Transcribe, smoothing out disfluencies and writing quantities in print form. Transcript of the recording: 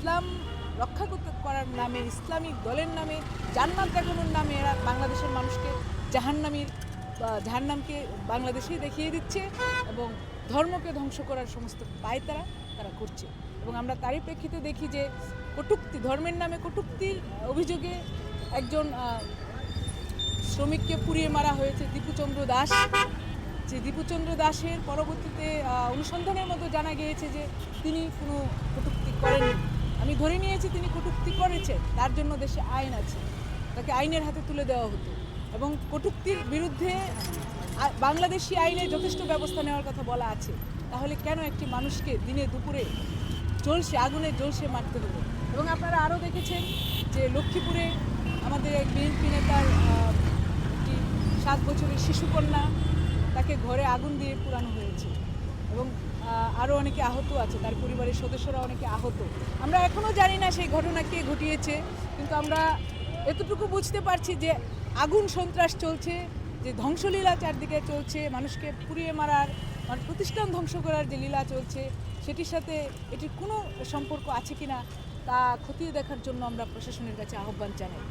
ইসলাম রক্ষা করার নামে, ইসলামিক দলের নামে, জান্নাত দেখানোর নামে এরা বাংলাদেশের মানুষকে জাহান্নামকে বাংলাদেশেই দেখিয়ে দিচ্ছে এবং ধর্মকে ধ্বংস করার সমস্ত পায়তারা তারা করছে। এবং আমরা তারই প্রেক্ষিতে দেখি যে কটূক্তি, ধর্মের নামে কটূক্তির অভিযোগে একজন শ্রমিককে পুড়িয়ে মারা হয়েছে, দীপুচন্দ্র দাস। যে দীপুচন্দ্র দাসের পরবর্তীতে অনুসন্ধানের মতো জানা গিয়েছে যে তিনি কোনো কটূক্তি করেননি। আমি ধরে নিয়েছি তিনি কটূক্তি করেছেন, তার জন্য দেশে আইন আছে, তাকে আইনের হাতে তুলে দেওয়া হতো। এবং কটূক্তির বিরুদ্ধে বাংলাদেশি আইনে যথেষ্ট ব্যবস্থা নেওয়ার কথা বলা আছে। তাহলে কেন একটি মানুষকে দিনে দুপুরে আগুনে জ্বলসে মারতে হলো? এবং আপনারা আরও দেখেছেন যে লক্ষ্মীপুরে আমাদের এক বিএনপি নেতার একটি 7 বছরের শিশুকন্যা, তাকে ঘরে আগুন দিয়ে পুরানো হয়েছে এবং আরও অনেকে আহত আছে, তার পরিবারের সদস্যরা অনেকে আহত। আমরা এখনও জানি না সেই ঘটনা কে ঘটিয়েছে, কিন্তু আমরা এতটুকু বুঝতে পারছি যে আগুন সন্ত্রাস চলছে, যে ধ্বংসলীলা চারদিকে চলছে, মানুষকে পুড়িয়ে মারার, প্রতিষ্ঠান ধ্বংস করার যে লীলা চলছে, সেটির সাথে এটির কোনো সম্পর্ক আছে কিনা তা খতিয়ে দেখার জন্য আমরা প্রশাসনের কাছে আহ্বান জানাই।